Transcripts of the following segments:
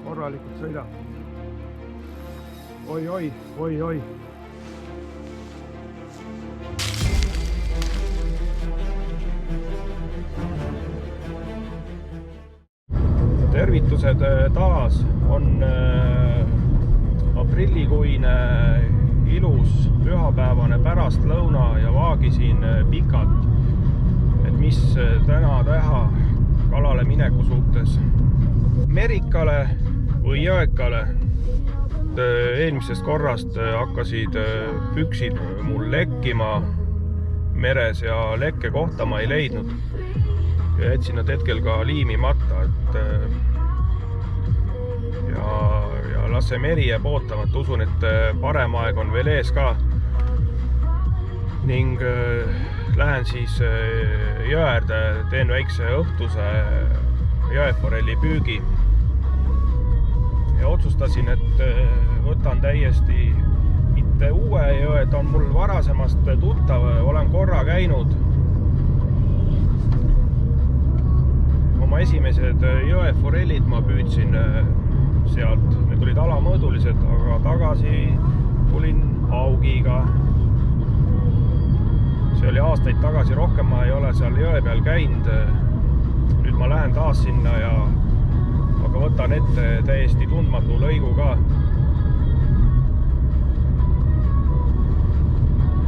korralikult sõidab. Oi. Tervitused taas on aprillikuine ilus pühapäevane pärastlõuna ja vaagisin pikalt, et mis täna teha kalale mineku suhtes. Merikale või jõekale. Eelmisest korrast hakkasid püksid mul lekkima meres ja lekke kohta ma ei leidnud. Ja jätsin nad hetkel ka liimimata, ja las see meri jääb ootama, et usun, et parem aeg on veel ees ka. Ning lähen siis jõe äärde, teen väikse õhtuse jõeforelli püügi. Ja otsustasin, et võtan täiesti mitte uue jõe, ta on mul varasemast tuttav, olen korra käinud. Oma esimesed jõeforellid ma püüdsin sealt, need olid alamõõdulised, aga tagasi tulin haugiga. See oli aastaid tagasi, rohkem ma ei ole seal jõe peal käinud. Nüüd ma lähen taas sinna aga võtan ette täiesti tundmatu lõigu ka.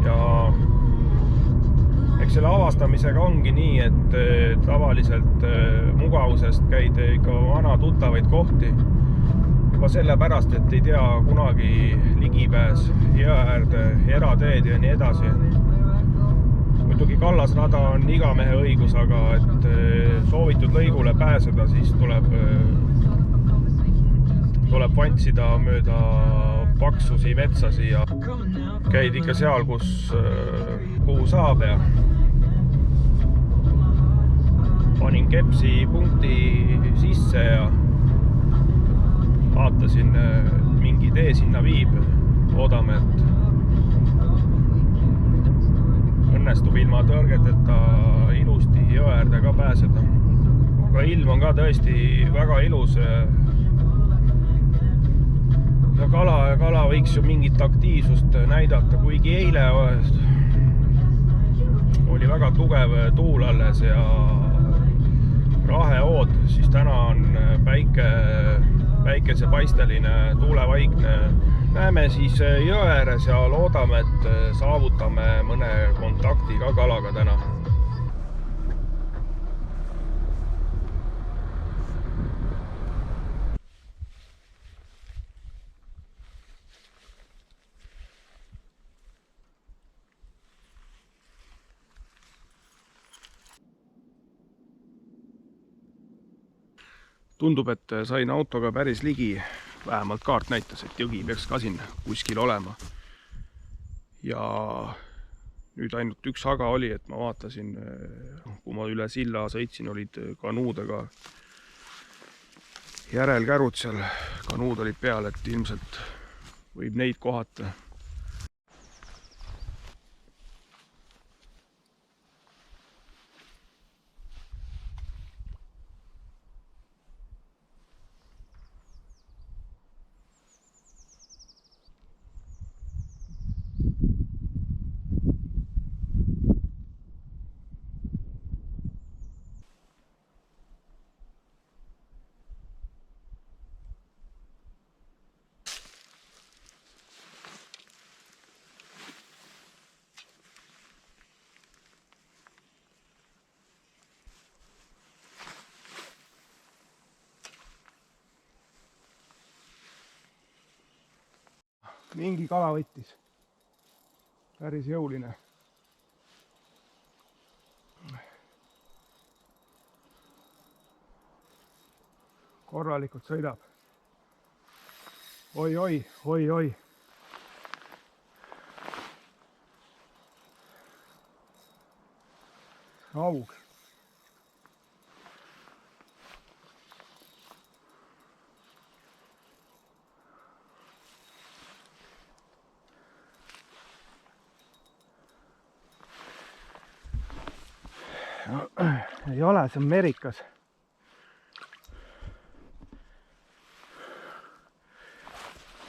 Ja eks selle avastamisega ongi nii, et tavaliselt mugavusest käid ikka vana tuttavaid kohti. Juba sellepärast, et ei tea kunagi ligipääs jõe äärde, erateed ja nii edasi. Muidugi kallasrada on iga mehe õigus, aga et soovitud lõigule pääseda, siis tuleb vantsida mööda paksusi metsasi ja käid ikka seal, kuhu saab ja panin kepsi punkti sisse ja vaatasin, mingi tee sinna viib. Loodame, et õnnestub ilma tõrgeteta ilusti jõe äärde ka pääseda. Aga ilm on ka tõesti väga ilus. Ja kala võiks ju mingit aktiivsust näidata, kuigi eile oli väga tugev tuul alles ja raheood, siis täna on päikesepaisteline, tuulevaikne. Näeme siis jõe ääres ja loodame, et saavutame mõne kontakti ka kalaga täna. Tundub, et sain autoga päris ligi, vähemalt kaart näitas, et jõgi peaks ka siin kuskil olema. Ja nüüd ainult üks haga oli, et ma vaatasin, kui ma üle silla sõitsin, olid kanuudega järelkärud seal. Kanuud olid peal, et ilmselt võib neid kohata. Mingi kala võttis. Päris jõuline. Korralikult sõidab. Oi. Haug. Ei ole, see on merikas.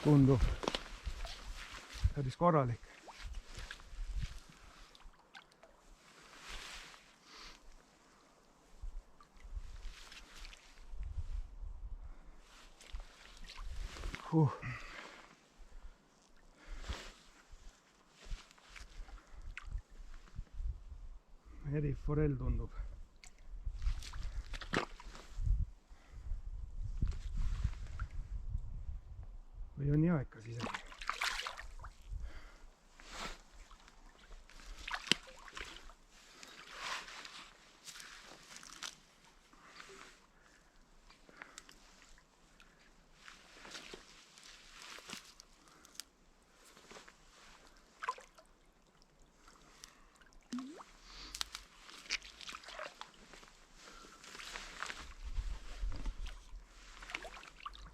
tundub päris korralik. Meriforell tundub. Või on jõekas isegi.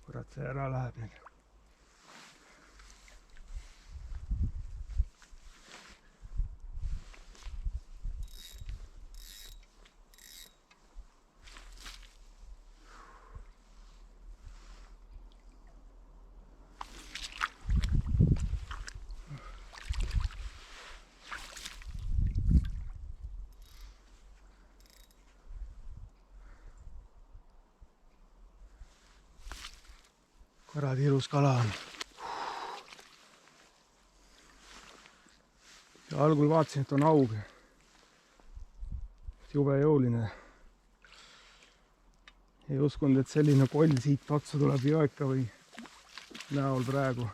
Kurat, see ära läheb nüüd. Kuradi ilus kala on. Ja algul vaatasin, et on haug. Jube jõuline. Ei uskunud, et selline koll siit otsa tuleb jõeka või näol praegu.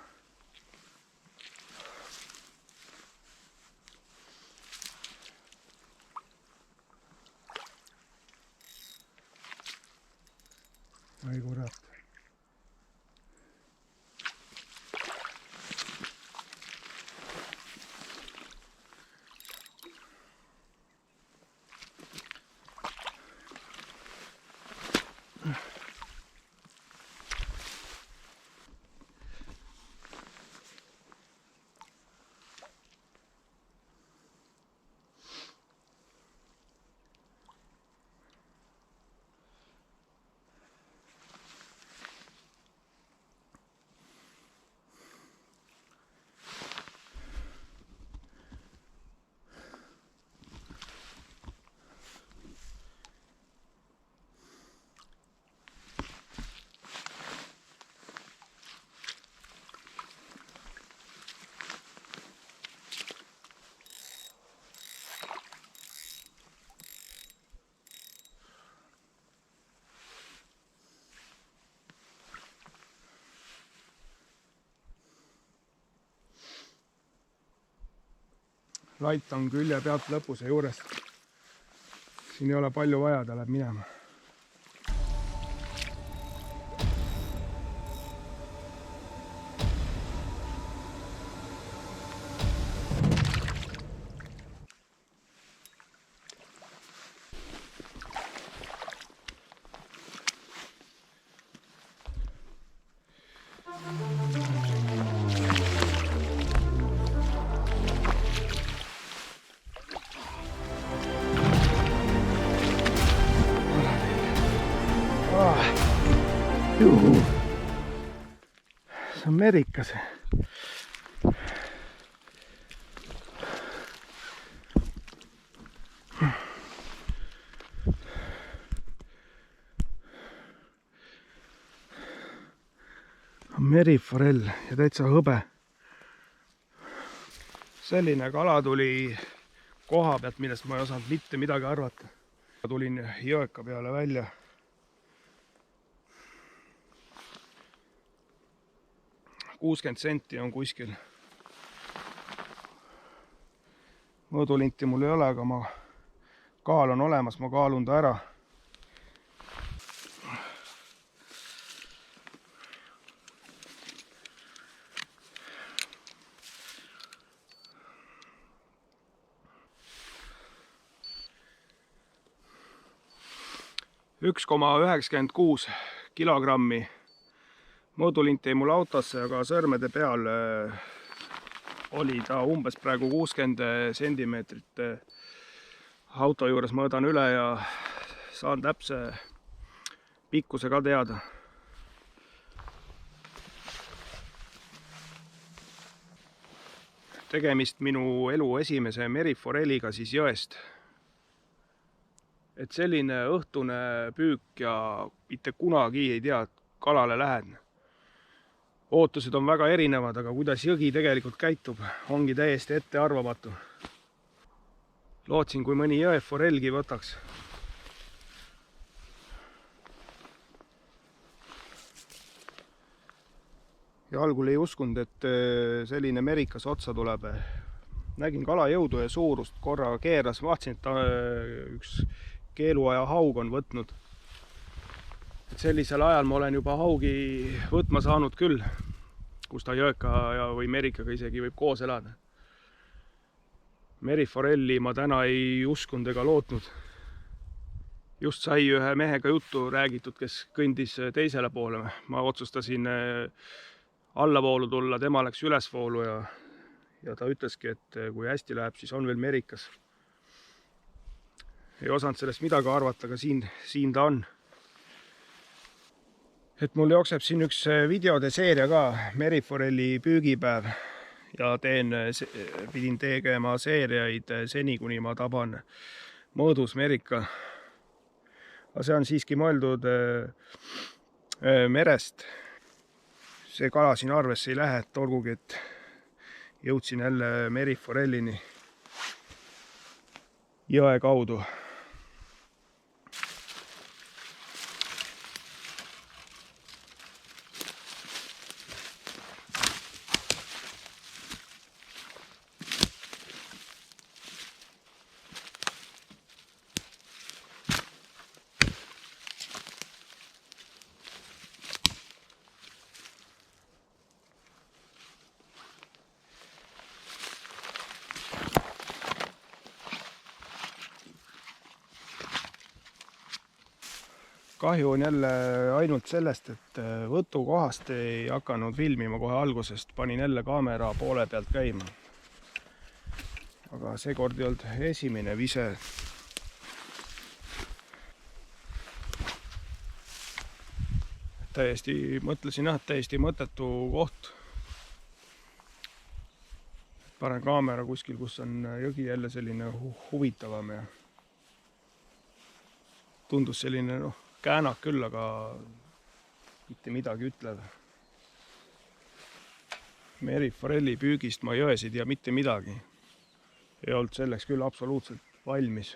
Ai kurat. Lait on külje pealt lõpuse juurest. Siin ei ole palju vaja, ta läheb minema. See on merikas. Meriforell ja täitsa hõbe. Selline kala tuli koha pealt, millest ma ei osanud mitte midagi arvata. Tulin jõeka peale välja. $60 on kuskil. Mõõdulinti mul ei ole, aga kaal on olemas, ma kaalun ta ära. $1,96 kilogrammi. Mõõdulint jäi mul autosse, aga sõrmede peal oli ta umbes praegu 60 sentimeetrit. Auto juures mõõdan üle ja saan täpse pikkuse ka teada. tegemist minu elu esimese meriforelliga siis jõest. Et selline õhtune püük ja mitte kunagi ei tea, et kalale lähen. Ootused on väga erinevad, aga kuidas jõgi tegelikult käitub, ongi täiesti ettearvamatu. Lootsin, kui mõni jõeforellgi võtaks. Ja algul ei uskunud, et selline merikas otsa tuleb. Nägin kala jõudu ja suurust, korra keeras, vaatasin, et üks keeluaja haug on võtnud. Et sellisel ajal ma olen juba haugi võtma saanud küll, kus ta jõeka või merikaga isegi võib koos elada. Meriforelli ma täna ei uskunud ega lootnud. Just sai ühe mehega juttu räägitud, kes kõndis teisele poole. Ma otsustasin allavoolu tulla, tema läks ülesvoolu ja ta ütleski, et kui hästi läheb, siis on veel merikas. Ei osanud sellest midagi arvata, aga siin ta on. Et mul jookseb siin üks videode seeria ka, meriforelli püügipäev. Ja pidin tegema seeriaid seni, kuni ma taban mõõdus merika. Aga see on siiski mõeldud merest. See kala siin arvesse ei lähe, et olgugi, et jõudsin jälle meriforellini jõe kaudu. Kahju on jälle ainult sellest, et võtukohast ei hakanud filmima kohe algusest, panin jälle kaamera poole pealt käima. Aga seekord ei olnud esimene vise. Mõtlesin, et täiesti mõttetu koht. Panen kaamera kuskil, kus on jõgi jälle selline huvitavam ja tundus selline käänak küll, aga mitte midagi ütlev. Meriforelli püügist ma jõesid ja mitte midagi. Ei olnud selleks küll absoluutselt valmis.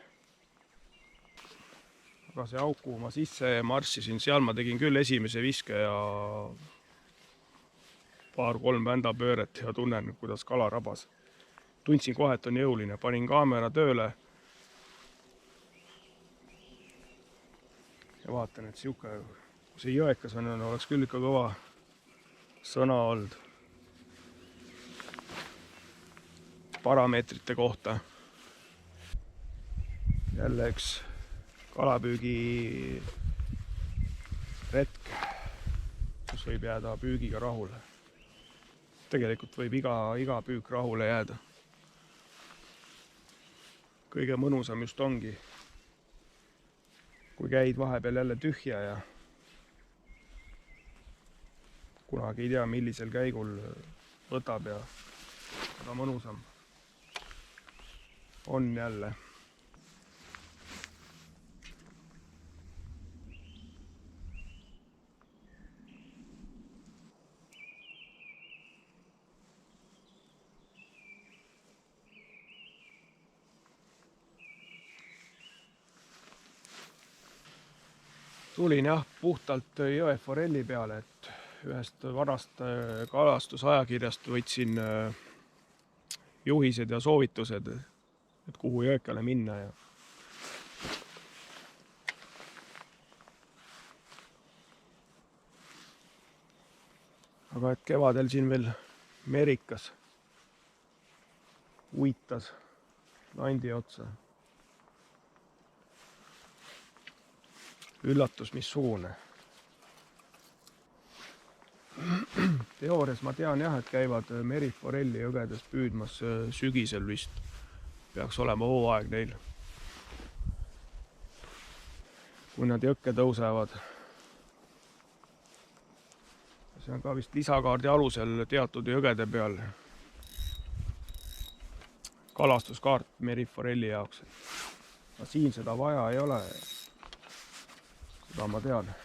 Aga see auk, kuhu ma sisse marssisin, seal ma tegin küll esimese viske ja 2-3 vändapööret ja tunnen, kuidas kala rabas. Tundsin kohe, et on jõuline. Panin kaamera tööle. Ja vaatan, et kui see jõekas on, oleks küll ikka kõva sõna olnud parameetrite kohta. Jälle üks kalapüügi retk, kus võib jääda püügiga rahule. Tegelikult võib iga püük rahule jääda. Kõige mõnusam just ongi, kui käid vahepeal jälle tühja ja kunagi ei tea, millisel käigul võtab ja väga mõnusam on jälle. Tulin jah puhtalt jõeforelli peale, et ühest vanast kalastusajakirjast võtsin juhised ja soovitused, et kuhu jõekale minna. Aga et kevadel siin veel merikas uitas landi otsa. Üllatus missugune. Teoorias ma tean jah, et käivad meriforelli jõgedes püüdmas sügisel vist. Peaks olema hooaeg neil. Kui nad jõkke tõusevad. See on ka vist lisakaardi alusel teatud jõgede peal. kalastuskaart meriforelli jaoks. Siin seda vaja ei ole. Seda ma tean.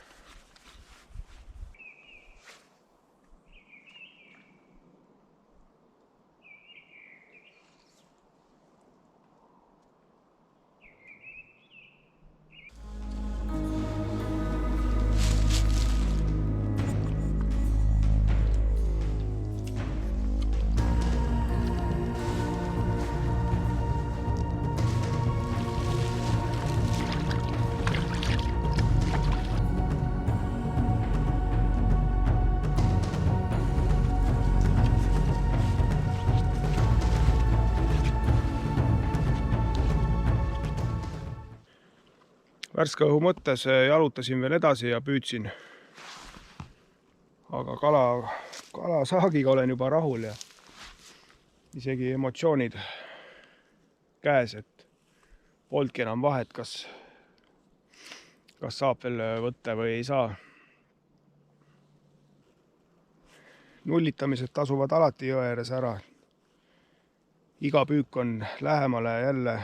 Värske õhu mõttes jalutasin veel edasi ja püüdsin. Aga kalasaagiga olen juba rahul ja isegi emotsioonid käes, et polnudki enam vahet, kas saab veel võtta või ei saa. Nullitamised tasuvad alati jõe ääres ära. Iga püük on lähemale jälle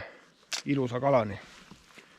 ilusa kalani.